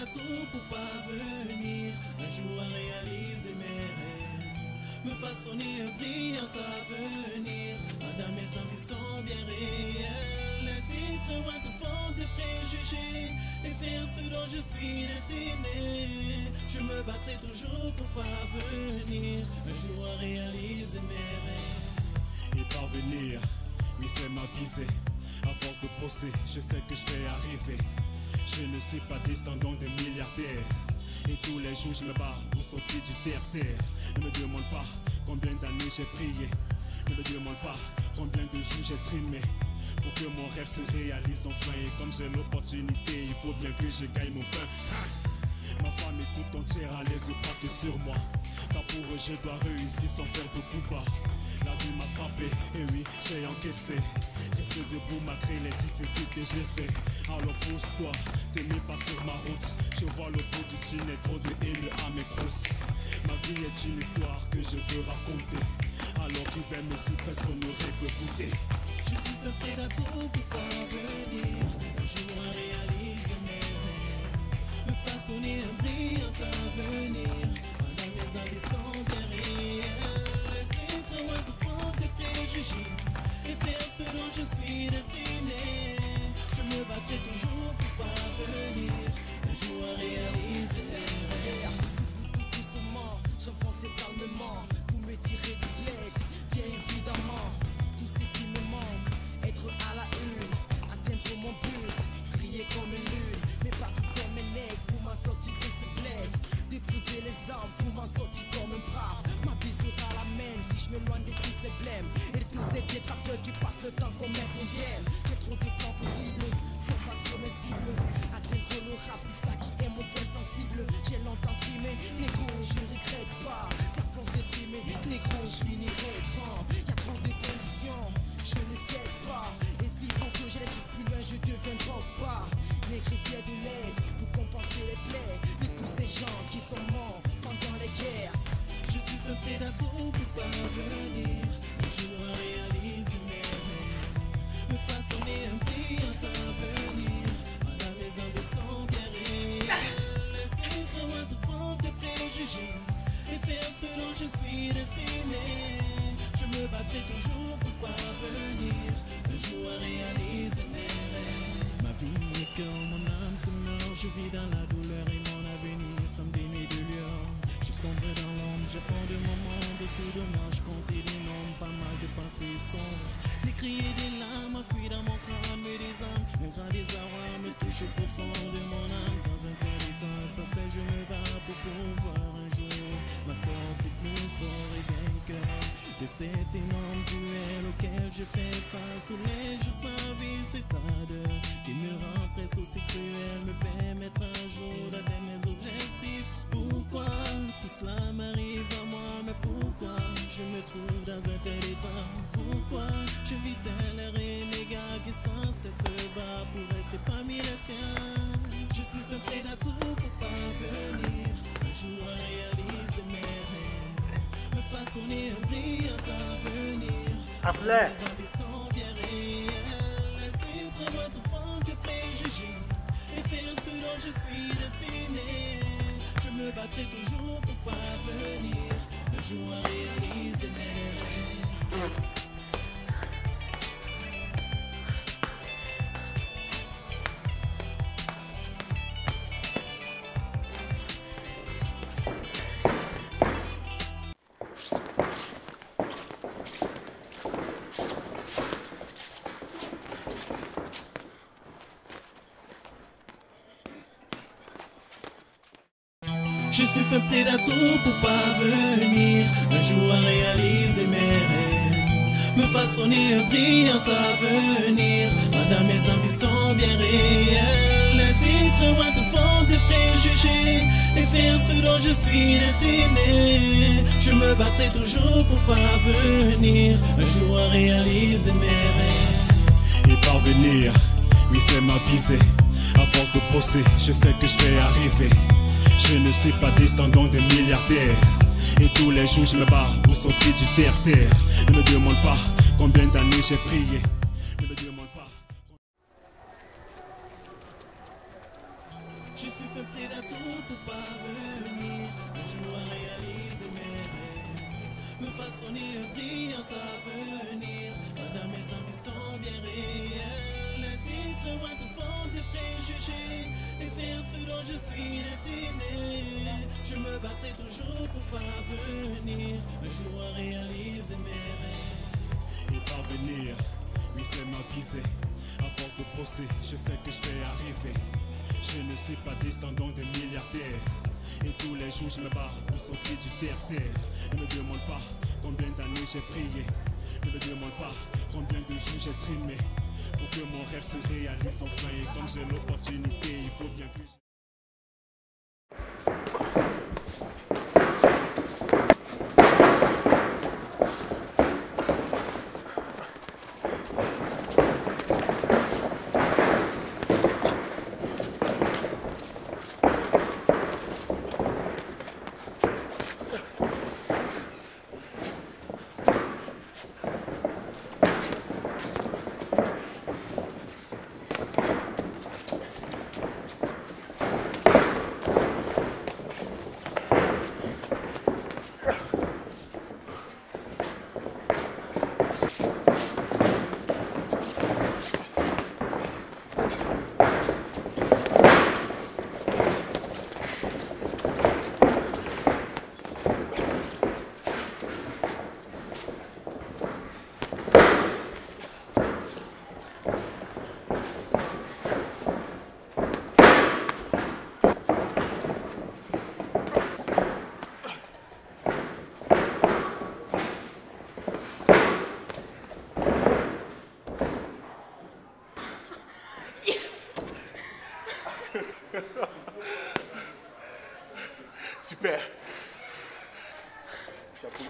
tout pour parvenir un jour à réaliser mes rêves, me façonner un brillant avenir. Madame, mes ambitions bien réelles, laisser très loin toute forme de préjugés et faire ce dont je suis destiné. Je me battrai toujours pour parvenir un jour à réaliser mes rêves. Et parvenir, oui c'est ma visée. À force de bosser, je sais que je vais arriver. Je ne suis pas descendant de milliardaires. Et tous les jours je me bats pour sortir du terre-terre. Ne me demande pas combien d'années j'ai prié. Ne me demande pas combien de jours j'ai trimé pour que mon rêve se réalise enfin. Et comme j'ai l'opportunité, il faut bien que je gagne mon pain. Ma femme est tout entière à l'aise au pas que sur moi, car pour eux je dois réussir sans faire de coups bas. La vie m'a frappé, et oui, j'ai encaissé. Rester debout malgré les difficultés, je l'ai fait. Alors pousse-toi, t'es mis pas sur ma route. Je vois le bout du tunnel, trop de haine à mes trousses. Ma vie est une histoire que je veux raconter. Alors qui va me suivre, personne n'aurait pu écouter. Je suis fait prêt à tout pour parvenir un jour à réaliser mes rêves, me façonner un brillant avenir. Pendant mes ambitions bien réelles, laisser très loin toute forme de préjugés et faire ce dont je suis destiné. Je me battrai toujours pour parvenir un jour à réaliser mes rêves. Tout doucement, j'avançais calmement pour me tirer du bled, bien évidemment. Tout ce qui me manque, être à la une, atteindre mon but, crier comme une lune, mais pas tout comme un aigle pour m'en sortir de ce bled. Déposer les armes pour m'en sortir comme un brave. Ma vie sera la même si je m'éloigne de tous ces blèmes et de tous ces détraqueurs qui passent le temps comme un mondial. J'ai trop de plans possibles, combattre mes cibles, atteindre le rap, c'est ça qui est mon point sensible. J'ai longtemps trimé, négro, je regrette pas. Ça pense d'être trimé, négro, je finirai grand. Y'a trop de conditions, je ne sais pas. Et s'il faut que je les tue plus loin, je deviendrai pas. Négro fier de l'aide pour compenser les plaies de tous ces gens qui sont morts pendant les guerres. Je suis fait prêt à tout pour parvenir un jour à réaliser mes rêves, me façonner un brillant avenir. Pendant mes ambitions bien réelles, laisser très loin toute forme de préjugés et faire ce dont je suis destiné. Je me battrai toujours pour parvenir un jour à réaliser mes rêves. Ma vie est comme mon âme se meurt, je vis dans la douleur et mon avenir sans dénuer de lueur. Je sombre dans l'ombre, j'ai peur de mon monde, tout de moi je comptais des noms, pas mal de pensées sombres. Les cris et des larmes fuient dans mon crâne, mais des âmes, un grand désarroi me touche au profond de mon âme. Dans un tel état, ça c'est je me bats pour pouvoir un jour ma sortie plus fort et vainqueur de cet énorme duel auquel je fais face tous les jours de ma vie. Cet ardeur qui me rend presque aussi cruel me permettre un jour d'atteindre mes objectifs. Pourquoi tout cela m'arrive à moi, mais pourquoi je me trouve dans un tel état? Pourquoi je vis tel renégat qui sans cesse se bat pour rester parmi les siens? Je suis fait prêt à tout pour parvenir un jour à réaliser mes rêves, me façonner un brillant avenir. Mes ambitions bien réelles, laisser très loin toute forme de préjugés et faire ce dont je suis destiné. Je me battrai toujours pour parvenir un jour à réaliser mes rêves. Je suis fait prêt à tout pour parvenir un jour à réaliser mes rêves, me façonner un brillant avenir. Pendant mes ambitions bien réelles, laisser très loin toute forme de préjugés et faire ce dont je suis destiné. Je me battrai toujours pour parvenir un jour à réaliser mes rêves. Et parvenir, oui c'est ma visée. À force de bosser, je sais que je vais arriver. Je ne suis pas descendant de milliardaires. Et tous les jours je me bats pour sortir du terre-terre. Ne me demande pas combien d'années j'ai prié. Ne me demande pas. Je Je suis fait près à tout pour parvenir un jour à réaliser mes rêves, me façonner un brillant avenir, dans mes ambitions bien réelles. Laisser très loin toute forme de préjugés et faire ce dont je suis destiné. Je me battrai toujours pour parvenir un jour à réaliser mes rêves. Et parvenir, oui c'est ma visée. À force de bosser, je sais que je vais arriver. Je ne suis pas descendant de milliardaires. Et tous les jours je me bats pour sortir du terre-terre. Ne me demande pas combien d'années j'ai trié. Ne me demande pas combien de jours j'ai trimé. Pour que mon rêve se réalise enfin. Et comme j'ai l'opportunité, il faut bien que je... Super. Chapeau.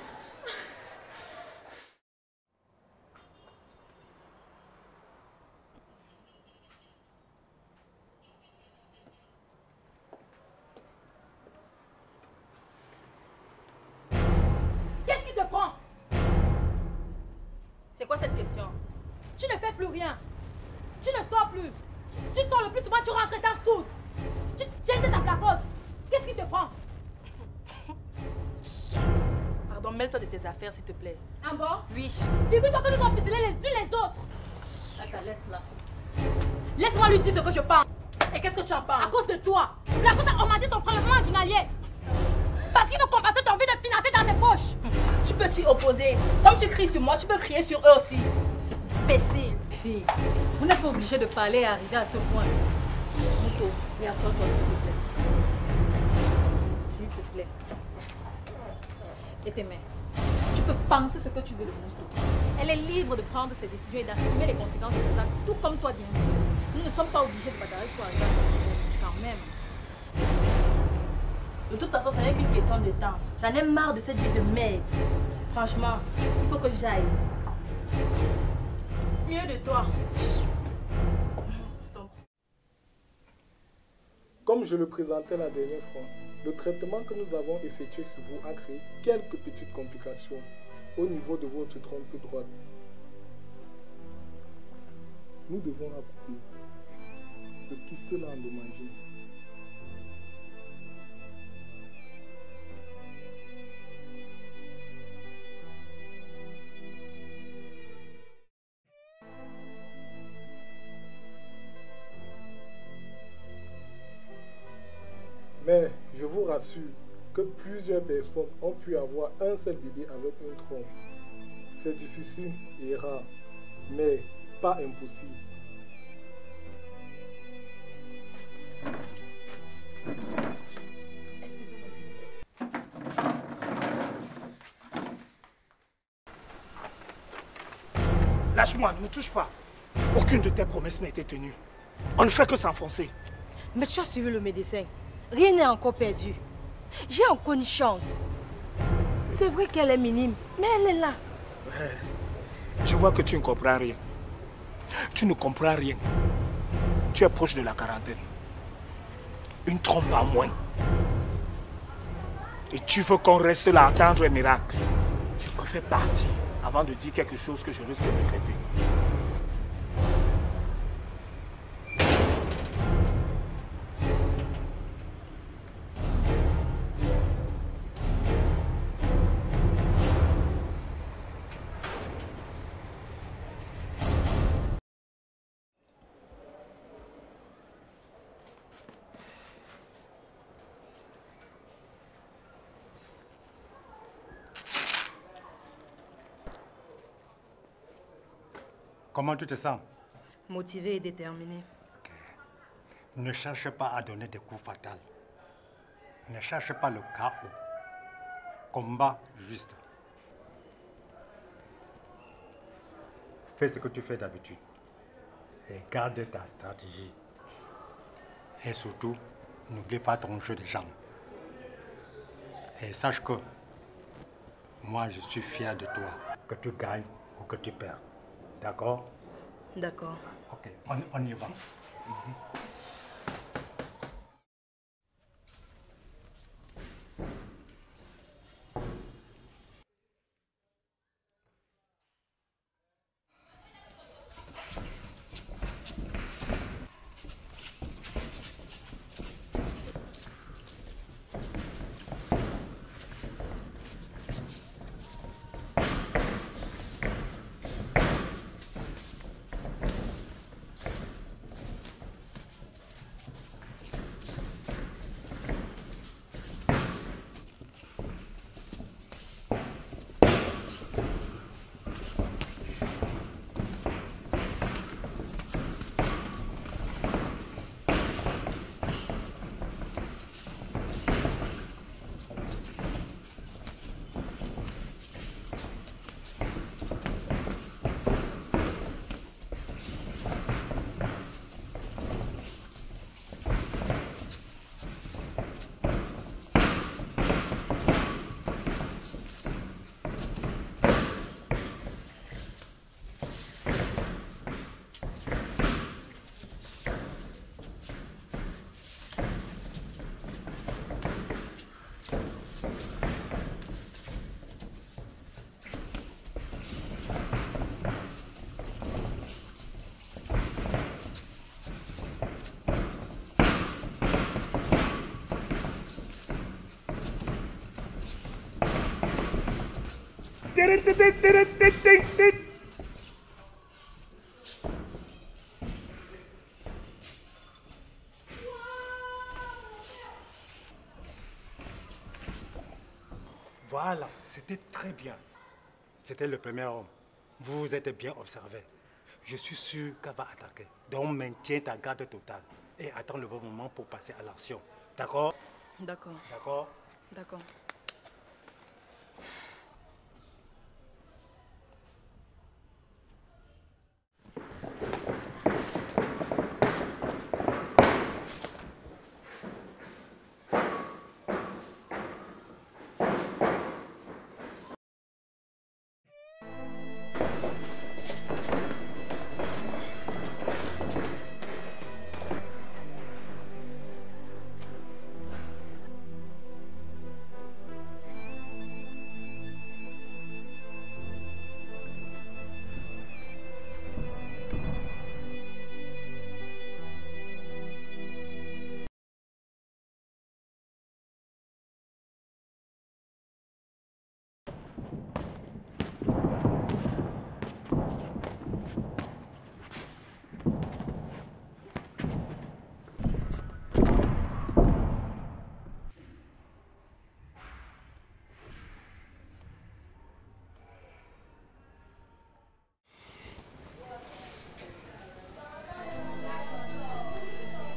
Qu'est-ce qui te prend? C'est quoi cette question? Tu ne fais plus rien. Tu ne sors plus. Tu sors le plus souvent, tu rentres dans le soude. Tu tiens de ta placosse. Qu'est-ce qui te prend? Pardon, mêle-toi de tes affaires, s'il te plaît. En bas? Oui. Figure-toi que nous sommes ficelés les unes les autres. Attends, laisse-la. Laisse-moi lui dire ce que je pense. Et qu'est-ce que tu en penses? À cause de toi. La cause on m'a dit son prélèvement journalier. Parce qu'il veut compenser ton envie de financer dans ses poches. Tu peux t'y opposer. Comme tu cries sur moi, tu peux crier sur eux aussi. Imbécile. Fille, vous n'êtes pas obligé de parler et arriver à ce point. Mouto, viens, assois-toi, s'il te plaît. S'il te plaît. Et tes mains. Tu peux penser ce que tu veux de Mouto. Elle est libre de prendre ses décisions et d'assumer les conséquences de ses actes, tout comme toi, bien sûr. Nous ne sommes pas obligés de bagarrer pour arriver à ce point, quand même. De toute façon, ce n'est qu'une question de temps. J'en ai marre de cette vie de merde. Franchement, il faut que j'aille. Mieux de toi. Stop. Comme je le présentais la dernière fois, le traitement que nous avons effectué sur vous a créé quelques petites complications au niveau de votre trompe droite. Nous devons la couper. Le kyste l'a endommagé. Mais je vous rassure que plusieurs personnes ont pu avoir un seul bébé avec une trompe. C'est difficile et rare, mais pas impossible. Lâche-moi, ne me touche pas. Aucune de tes promesses n'a été tenue. On ne fait que s'enfoncer. Mais tu as suivi le médecin. Rien n'est encore perdu. J'ai encore une chance. C'est vrai qu'elle est minime, mais elle est là. Ouais. Je vois que tu ne comprends rien. Tu ne comprends rien. Tu es proche de la quarantaine. Une trompe en moins. Et tu veux qu'on reste là à attendre un miracle. Je préfère partir avant de dire quelque chose que je risque de regretter. Comment tu te sens? Motivé et déterminé. Okay. Ne cherche pas à donner des coups fatals. Ne cherche pas le chaos. Combat juste. Fais ce que tu fais d'habitude. Et garde ta stratégie. Et surtout, n'oublie pas ton jeu de jambes. Et sache que moi, je suis fier de toi, que tu gagnes ou que tu perds. D'accord? D'accord. Ok, on y va. Voilà, c'était très bien. C'était le premier homme. Vous vous êtes bien observé. Je suis sûr qu'elle va attaquer. Donc maintiens ta garde totale et attends le bon moment pour passer à l'action. D'accord? D'accord. D'accord? D'accord.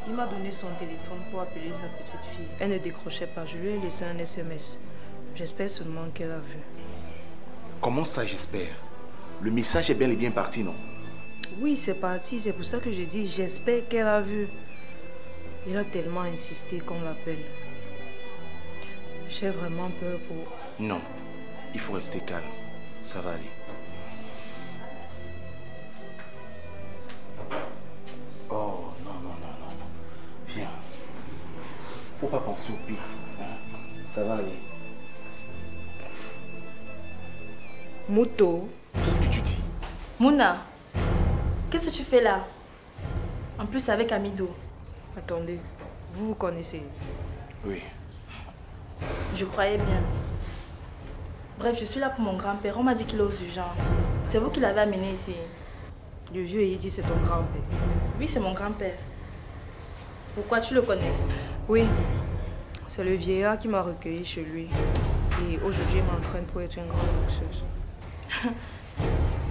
Il m'a donné son téléphone pour appeler sa petite fille. Elle ne décrochait pas. Je lui ai laissé un SMS. J'espère seulement qu'elle a vu. Comment ça, j'espère? Le message est bel et bien parti, non? Oui, c'est parti. C'est pour ça que je dis j'espère qu'elle a vu. Il a tellement insisté qu'on l'appelle. J'ai vraiment peur pour... Non, il faut rester calme. Ça va aller. Oh, non, non, non, non. Viens. Faut pas penser au pire. Hein? Ça va aller. Moto. Qu'est-ce que tu dis? Mouna, qu'est-ce que tu fais là? En plus avec Amido. Attendez, vous vous connaissez? Oui. Je croyais bien. Bref, je suis là pour mon grand-père. On m'a dit qu'il est aux urgences. C'est vous qui l'avez amené ici. Le vieux, il dit c'est ton grand-père. Oui, c'est mon grand-père. Pourquoi tu le connais? Oui. C'est le vieillard qui m'a recueilli chez lui. Et aujourd'hui, il m'entraîne pour être une grande boxeuse.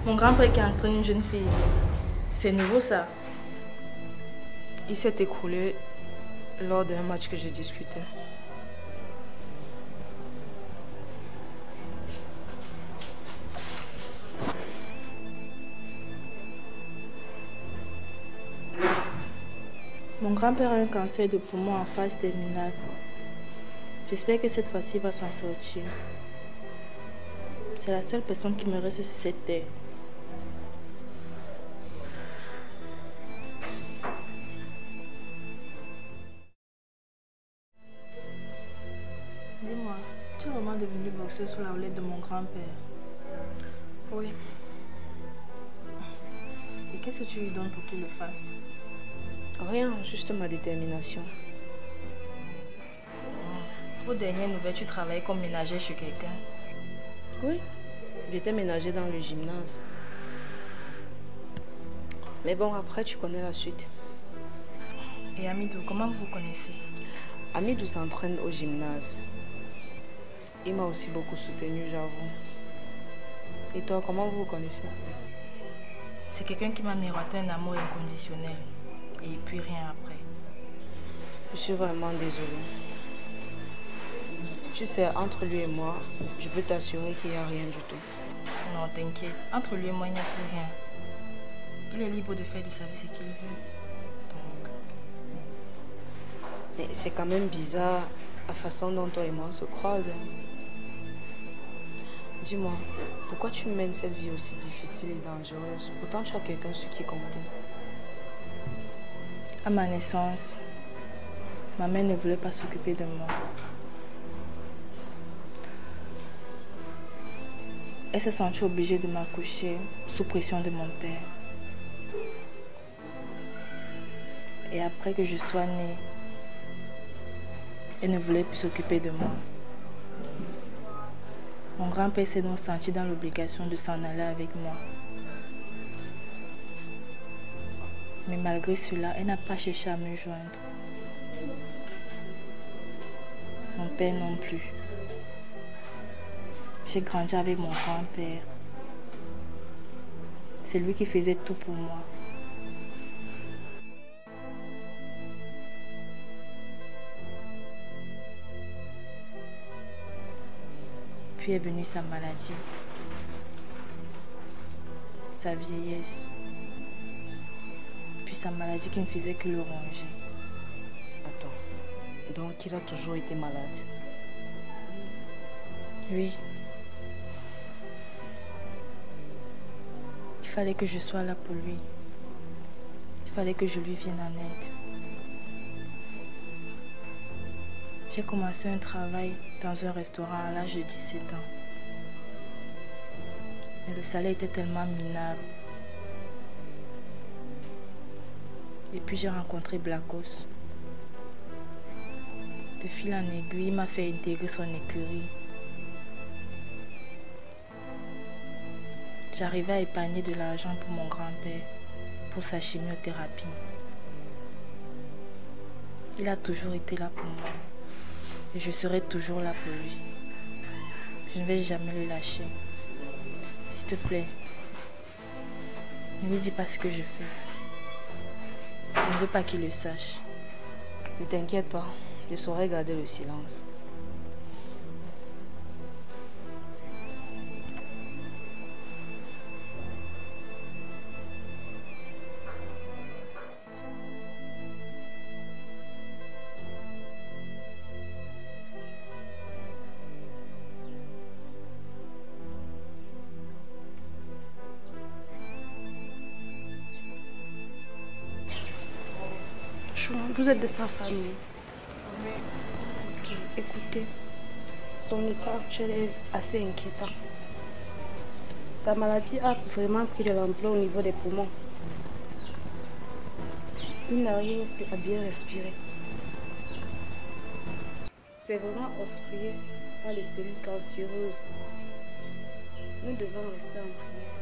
Mon grand-père qui entraîne une jeune fille. C'est nouveau ça. Il s'est écroulé lors d'un match que j'ai discuté. Mon grand-père a un cancer de poumon en phase terminale. J'espère que cette fois-ci il va s'en sortir. C'est la seule personne qui me reste sur cette terre. Dis-moi, tu es vraiment devenu boxeur sous la houlette de mon grand-père? Oui. Et qu'est-ce que tu lui donnes pour qu'il le fasse? Rien, juste ma détermination. Aux dernières nouvelles, tu travaillais comme ménagère chez quelqu'un? Oui, j'étais ménagère dans le gymnase. Mais bon, après, tu connais la suite. Et Amidou, comment vous vous connaissez? Amidou s'entraîne au gymnase. Il m'a aussi beaucoup soutenu, j'avoue. Et toi, comment vous vous connaissez? C'est quelqu'un qui m'a miroité un amour inconditionnel. Et puis rien après. Je suis vraiment désolée. Tu sais, entre lui et moi, je peux t'assurer qu'il n'y a rien du tout. Non, t'inquiète. Entre lui et moi, il n'y a plus rien. Il est libre de faire de sa vie ce qu'il veut. Donc... Mais c'est quand même bizarre la façon dont toi et moi on se croisent. Dis-moi, pourquoi tu mènes cette vie aussi difficile et dangereuse? Pourtant, tu as quelqu'un sur qui compter. À ma naissance, ma mère ne voulait pas s'occuper de moi. Elle s'est sentie obligée de m'accoucher sous pression de mon père. Et après que je sois née, elle ne voulait plus s'occuper de moi. Mon grand-père s'est donc senti dans l'obligation de s'en aller avec moi. Mais malgré cela, elle n'a pas cherché à me joindre. Mon père non plus. J'ai grandi avec mon grand-père. C'est lui qui faisait tout pour moi. Puis est venue sa maladie, sa vieillesse. Puis sa maladie qui ne faisait que le ronger. Attends, donc il a toujours été malade? Oui. Il fallait que je sois là pour lui. Il fallait que je lui vienne en aide. J'ai commencé un travail dans un restaurant à l'âge de 17 ans. Mais le salaire était tellement minable. Et puis j'ai rencontré Blacos. De fil en aiguille, il m'a fait intégrer son écurie. J'arrivais à épargner de l'argent pour mon grand-père, pour sa chimiothérapie. Il a toujours été là pour moi. Et je serai toujours là pour lui. Je ne vais jamais le lâcher. S'il te plaît, ne lui dis pas ce que je fais. Je ne veux pas qu'il le sache. Ne t'inquiète pas, je saurai garder le silence. Vous êtes de sa famille. Écoutez, son état actuel est assez inquiétant. Sa maladie a vraiment pris de l'ampleur au niveau des poumons. Il n'arrive plus à bien respirer. C'est vraiment obstrué par les cellules cancéreuses. Nous devons rester en prière.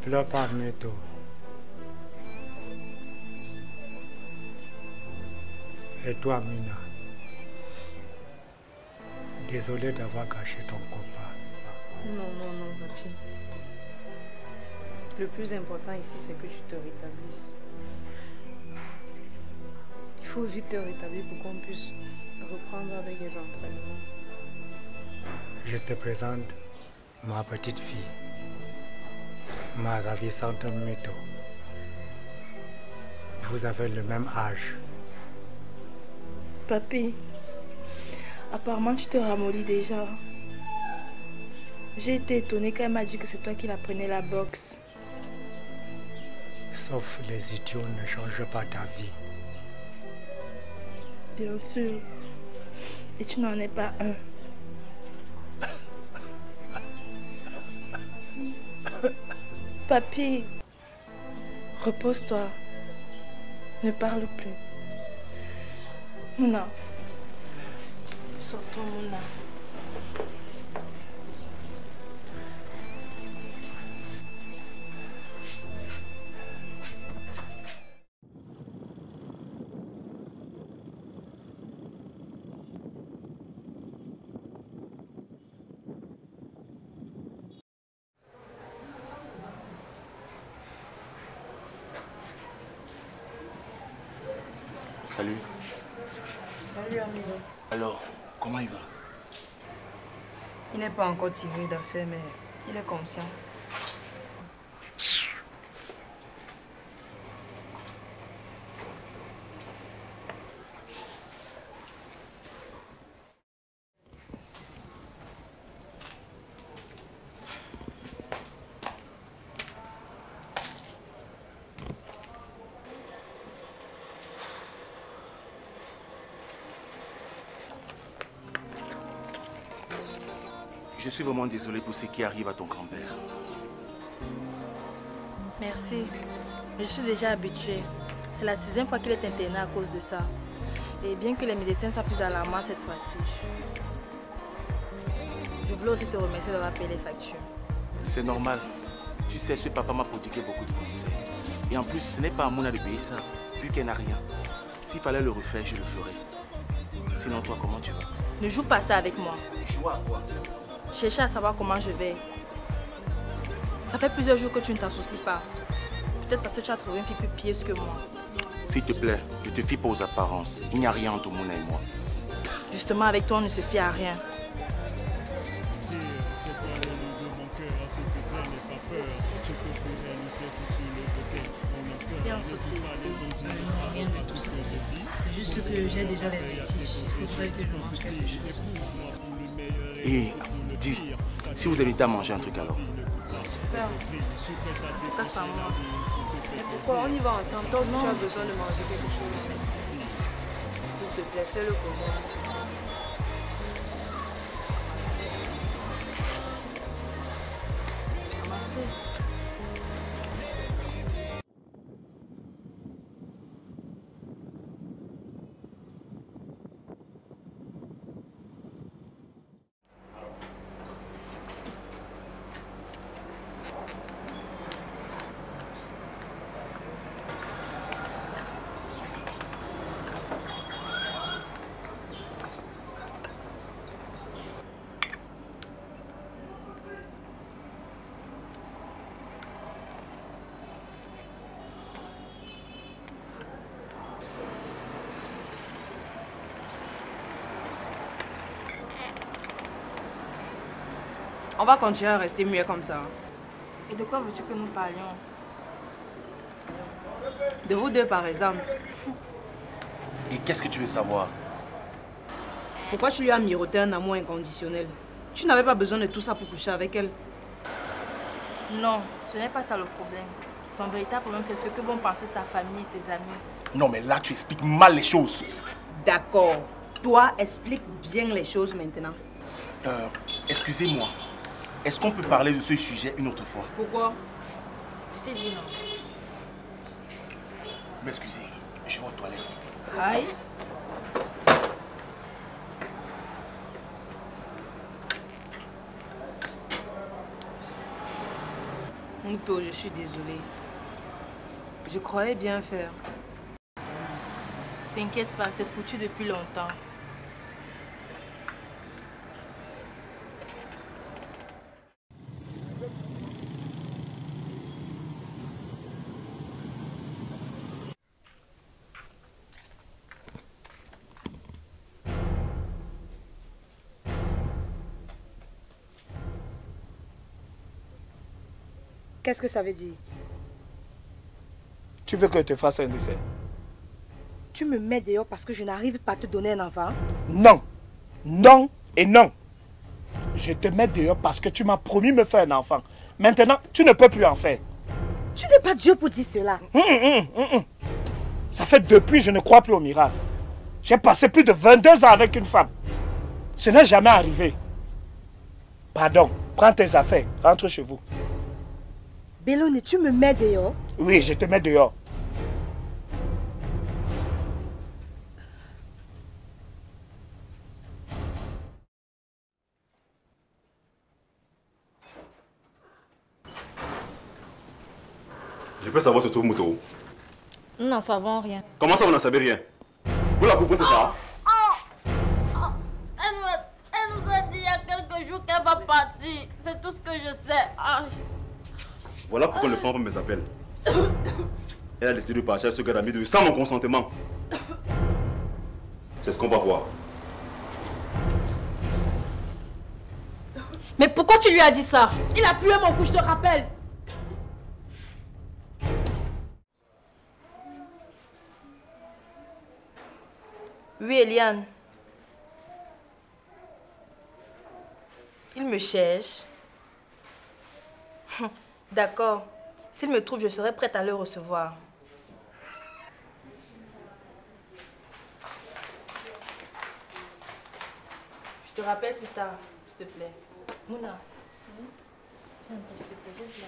pleure pas, Mito. Et toi, Mina, désolé d'avoir gâché ton combat. Non, papi. Le plus important ici, c'est que tu te rétablisses. Il faut vite te rétablir pour qu'on puisse reprendre avec les entraînements. Je te présente ma petite fille, ma ravissante Mito. Vous avez le même âge. Papi, apparemment tu te ramollis déjà. J'ai été étonnée quand elle m'a dit que c'est toi qui l'apprenais la boxe. Sauf les idiots ne changent pas ta vie. Bien sûr. Et tu n'en es pas un. Papi, repose-toi. Ne parle plus. Mouna. Sortons, Mouna. Salut. Salut, amigo. Alors, comment il va? Il n'est pas encore tiré d'affaire, mais il est conscient. Je suis vraiment désolé pour ce qui arrive à ton grand-père. Merci. Je suis déjà habituée. C'est la 6e fois qu'il est interné à cause de ça. Et bien que les médecins soient plus alarmants cette fois-ci. Je voulais aussi te remercier d'avoir payé les factures. C'est normal. Tu sais, ce papa m'a prodigué beaucoup de conseils. Et en plus, ce n'est pas à Mouna de payer ça, vu qu'elle n'a rien. S'il fallait le refaire, je le ferais. Sinon, toi, comment tu vas? Ne joue pas ça avec moi. Joue à quoi? Cherche à savoir comment je vais. Ça fait plusieurs jours que tu ne t'associes pas. Peut-être parce que tu as trouvé une fille plus pieuse que moi. S'il te plaît, ne te fie pas aux apparences. Il n'y a rien entre Mouna et moi. Justement, avec toi, on ne se fie à rien. Il y a un souci. Non, rien de tout ça. C'est juste que j'ai déjà les vertiges. Il faudrait que je mange quelque chose. Et dis, si vous invitez à manger un truc alors. Super. Casse à moi. Mais pourquoi on y va ensemble? Toi aussi tu as besoin de manger quelque chose. S'il te plaît, fais-le pour moi. Merci. On va continuer à rester muet comme ça. Et de quoi veux-tu que nous parlions? De vous deux, par exemple. Et qu'est-ce que tu veux savoir? Pourquoi tu lui as miroté un amour inconditionnel? Tu n'avais pas besoin de tout ça pour coucher avec elle. Non, ce n'est pas ça le problème. Son véritable problème, c'est ce que vont penser sa famille et ses amis. Non, mais là, tu expliques mal les choses. D'accord. Toi, explique bien les choses maintenant. Excusez-moi. Est-ce qu'on peut parler de ce sujet une autre fois? Pourquoi? Je t'ai dit non. M'excusez, je vais aux toilettes. Aïe. Mouto, je suis désolée. Je croyais bien faire. T'inquiète pas, c'est foutu depuis longtemps. Qu'est-ce que ça veut dire? Tu veux que je te fasse un décès? Tu me mets dehors parce que je n'arrive pas à te donner un enfant? Non. Non et non. Je te mets dehors parce que tu m'as promis me faire un enfant. Maintenant, tu ne peux plus en faire. Tu n'es pas Dieu pour dire cela. Ça fait depuis je ne crois plus au miracle. J'ai passé plus de 22 ans avec une femme. Ce n'est jamais arrivé. Pardon, prends tes affaires, rentre chez vous. Bélone, tu me mets dehors? Oui, je te mets dehors. Je peux savoir ce que Mouto. Nous n'en savons rien. Comment ça, vous n'en savez rien? Vous la couvrez, c'est ça? Elle nous a dit il y a quelques jours qu'elle va partir. C'est tout ce que je sais. Voilà pourquoi on ne prend pas mes appels. Elle a décidé de partir à ce gars de sans mon consentement. C'est ce qu'on va voir. Mais pourquoi tu lui as dit ça? Il a tué mon cou, je te rappelle. Oui, Eliane. Il me cherche. D'accord. S'il me trouve, je serai prête à le recevoir. Je te rappelle plus tard, s'il te plaît. Mouna. Viens, s'il te plaît, j'ai de la...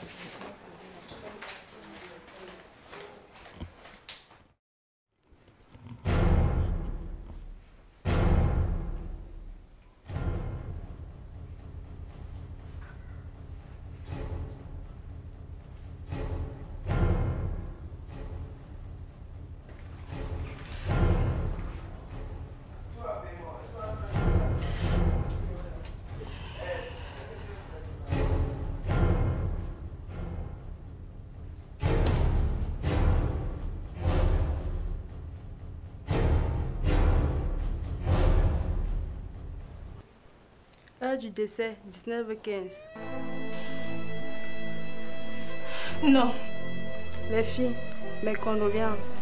Heure du décès, 19h15. Non. Les filles, mes condoléances.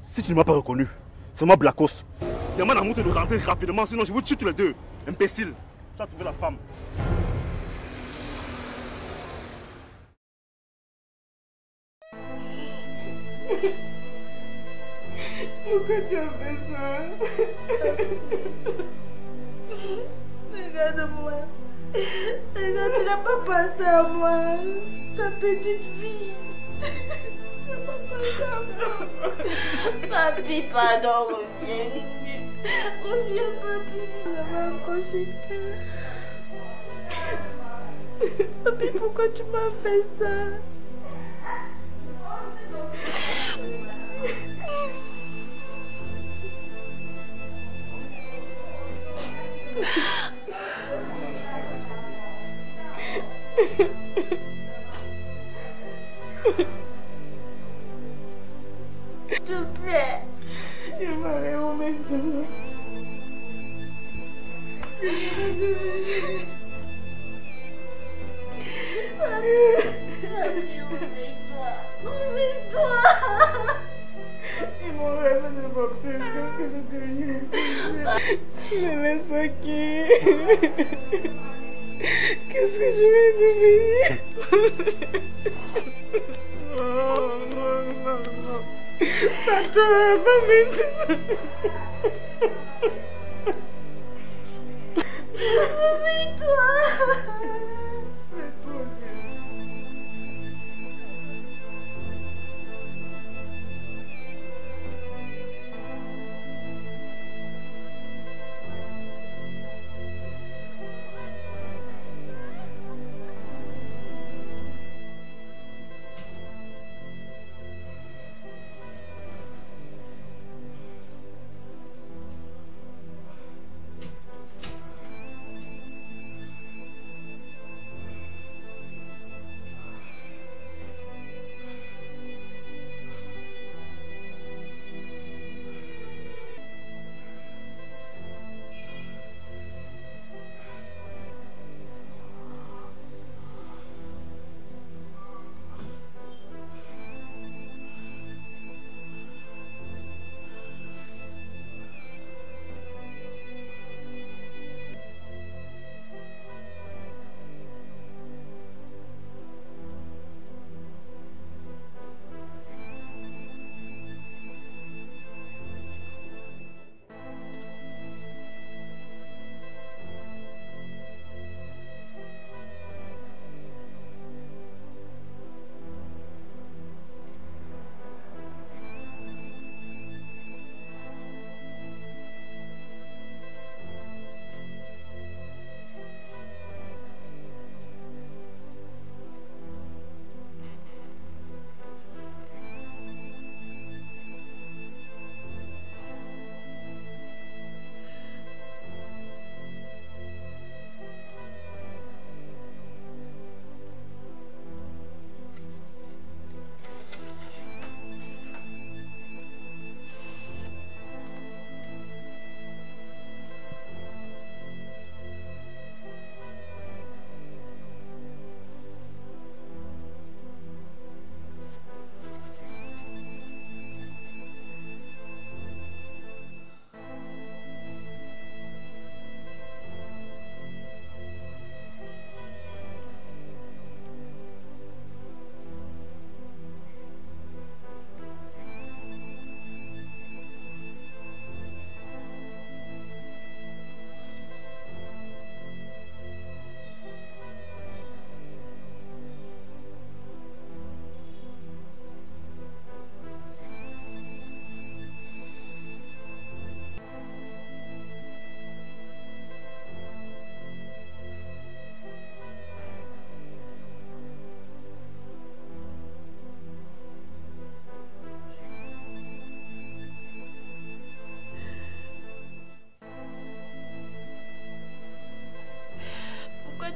Si tu ne m'as pas reconnu, c'est moi Blacos. Demande à Mouto de rentrer rapidement, sinon je vous tue tous les deux. Imbécile. Tu as trouvé la femme. Pourquoi tu as fait ça? Regarde-moi. Regarde, tu n'as pas pensé à moi. Ta petite fille. Tu n'as pas pensé à moi. Papi, pardon, reviens. Reviens, papi, si tu n'as pas encore su. Papi, pourquoi tu m'as fait ça? S'il te plaît, je m'arrête où maintenant? Qu'est-ce que je vais devenir? Papi, oublie-toi. Et mon rêve de boxeuse, qu'est-ce que je deviens? Je laisse qui? Qu'est-ce que je vais devenir? Non, non, non, non. Pas toi, pas maintenant. Oublie-toi. C'est trop dur.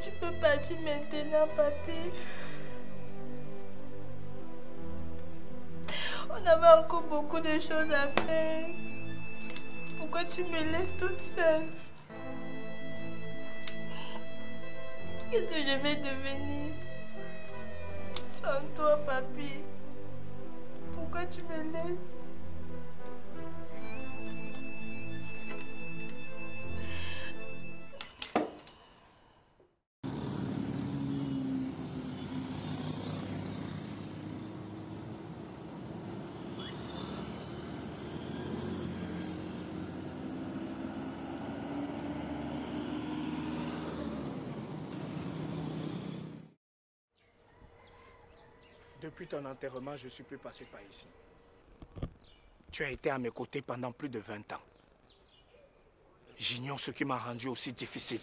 Tu peux partir maintenant, papi. On avait encore beaucoup de choses à faire. Pourquoi tu me laisses toute seule? Qu'est-ce que je vais devenir sans toi, papi? Pourquoi tu me laisses? Depuis ton enterrement, je ne suis plus passé par ici. Tu as été à mes côtés pendant plus de 20 ans. J'ignore ce qui m'a rendu aussi difficile.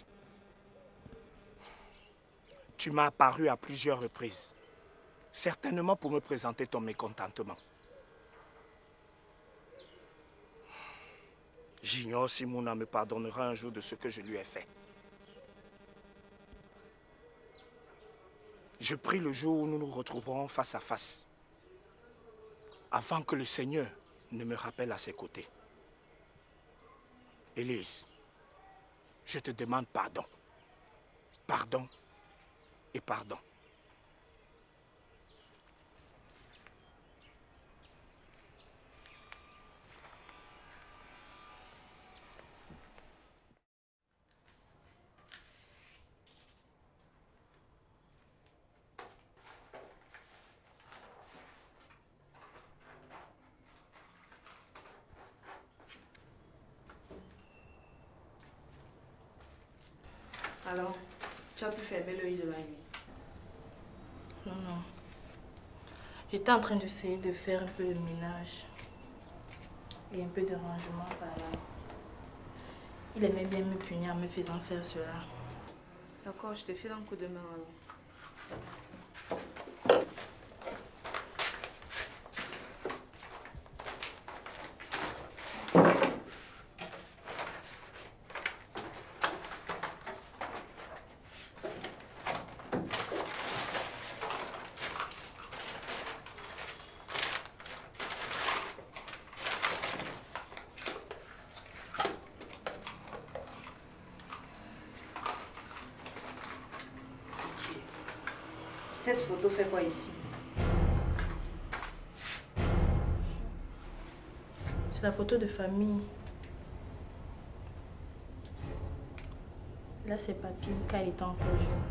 Tu m'as apparu à plusieurs reprises, certainement pour me présenter ton mécontentement. J'ignore si Mouna me pardonnera un jour de ce que je lui ai fait. Je prie le jour où nous nous retrouverons face à face, avant que le Seigneur ne me rappelle à ses côtés. Élise, je te demande pardon. Pardon et pardon. Alors, tu as pu fermer l'œil de la nuit? Non, non. J'étais en train d'essayer de faire un peu de ménage et un peu de rangement par là. Il aimait bien me punir en me faisant faire cela. D'accord, je te file un coup de main alors. Cette photo fait quoi ici? C'est la photo de famille. Là, c'est papy quand il était encore jeune.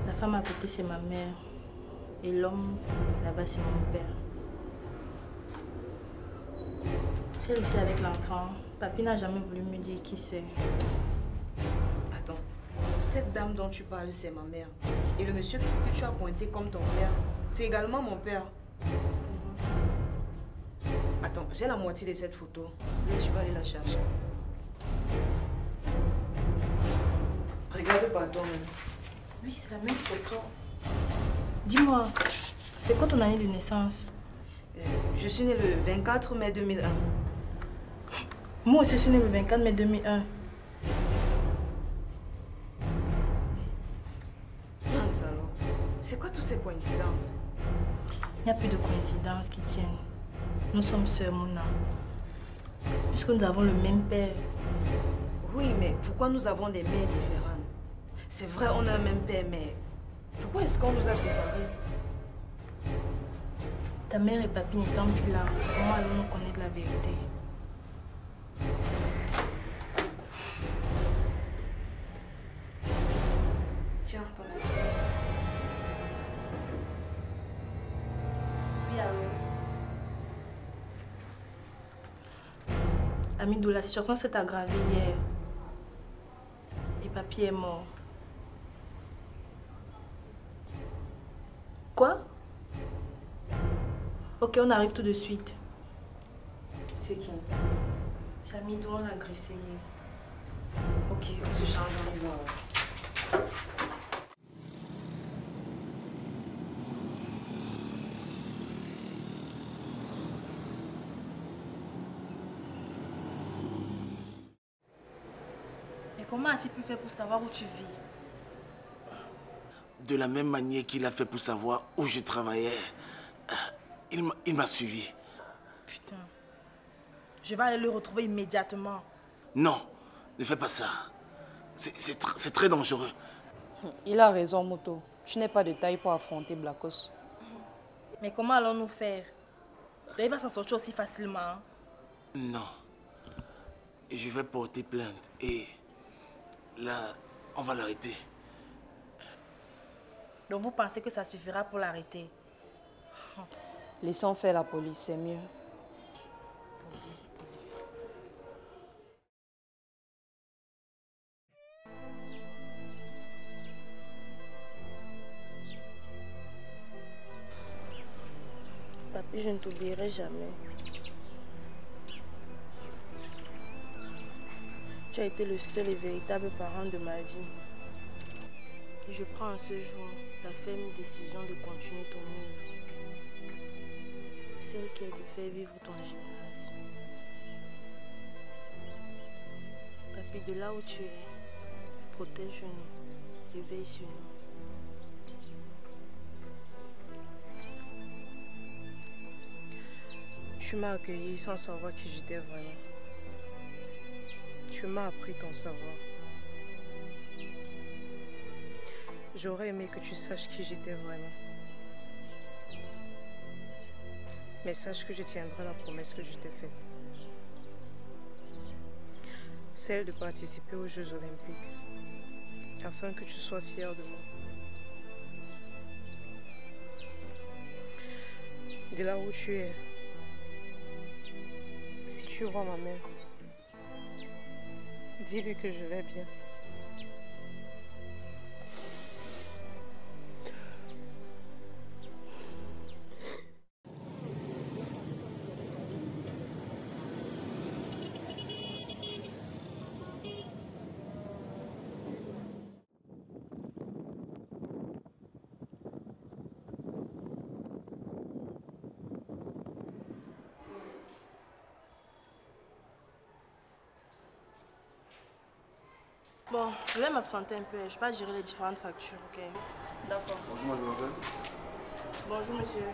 La femme à côté, c'est ma mère. Et l'homme, là-bas, c'est mon père. Celle ici avec l'enfant, papy n'a jamais voulu me dire qui c'est. Attends, cette dame dont tu parles, c'est ma mère. Et le monsieur que tu as pointé comme ton père, c'est également mon père. Attends, j'ai la moitié de cette photo. Laisse, je vais aller la chercher. Regarde par toi-même. Oui, c'est la même photo. Dis-moi, c'est quoi ton année de naissance? Je suis née le 24 mai 2001. Moi aussi, je suis née le 24 mai 2001. Mince alors. C'est quoi toutes ces coïncidences? Il n'y a plus de coïncidences qui tiennent. Nous sommes sœurs, Mouna. Puisque nous avons le même père. Oui, mais pourquoi nous avons des mères différentes? C'est vrai, on a un même père, mais pourquoi est-ce qu'on nous a séparés? Ta mère et papy n'étant plus là, comment allons-nous connaître la vérité? Tiens, ton téléphone. Oui, allô? Amidou, la situation s'est aggravée hier. Et papy est mort. Quoi? Ok, on arrive tout de suite. C'est qui? C'est Amidou, on l'a agressé hier. Ok, on se change, on y va. Mais comment as-tu pu faire pour savoir où tu vis? De la même manière qu'il a fait pour savoir où je travaillais, il m'a suivi. Putain. Je vais aller le retrouver immédiatement. Non, ne fais pas ça. C'est très dangereux. Il a raison, Moto. Tu n'es pas de taille pour affronter Blacos. Mais comment allons-nous faire? Il va s'en sortir aussi facilement. Hein? Non. Je vais porter plainte et là, on va l'arrêter. Donc vous pensez que ça suffira pour l'arrêter? Laissons faire la police, c'est mieux. Police. Papy, je ne t'oublierai jamais. Tu Tu as été le seul et véritable parent de ma vie. Et je prends en ce jour la ferme décision de continuer ton œuvre. Celle qui est de faire vivre ton gymnase. Papi, de là où tu es, protège-nous et veille sur nous. Tu m'as accueilli sans savoir qui j'étais vraiment. Tu m'as appris ton savoir. J'aurais aimé que tu saches qui j'étais vraiment. Mais sache que je tiendrai la promesse que je t'ai faite. Celle de participer aux Jeux Olympiques, afin que tu sois fier de moi. De là où tu es, si tu vois ma mère, dis-lui que je vais bien. Bon, je vais m'absenter un peu. Je vais pas gérer les différentes factures, ok? D'accord. Bonjour mademoiselle. Bonjour monsieur.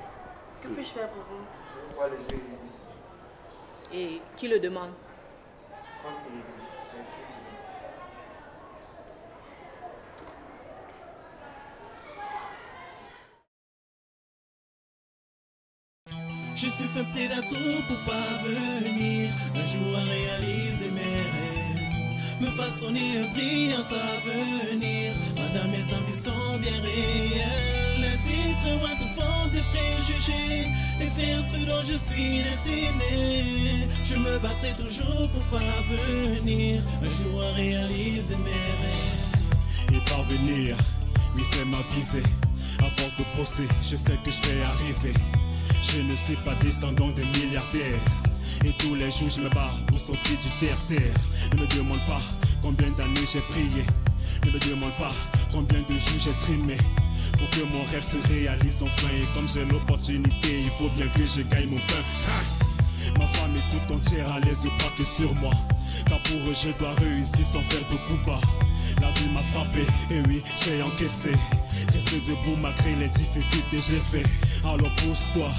Que puis-je faire pour vous? Je veux voir le vieux Eddy. Et qui le demande? Franck Eddy, c'est un fils. Je suis fait près d'atout pour parvenir un jour à réaliser mes rêves, me façonner un brillant avenir, madame mes ambitions bien réelles, laisser très loin toute forme de préjugés et faire ce dont je suis destiné. Je me battrai toujours pour parvenir un jour à réaliser mes rêves. Et parvenir, oui c'est ma visée. À force de bosser, je sais que je vais arriver. Je ne suis pas descendant de milliardaires. Et tous les jours je me bats pour sortir du terre-terre. Ne me demande pas combien d'années j'ai trié. Ne me demande pas combien de jours j'ai trimé pour que mon rêve se réalise enfin. Et comme j'ai l'opportunité, il faut bien que je gagne mon pain. Ma femme est tout entière à l'aise, pas que sur moi. Car pour eux je dois réussir sans faire de coups bas. La vie m'a frappé, et oui, j'ai encaissé. Rester debout malgré les difficultés, je l'ai fait. Alors pousse-toi,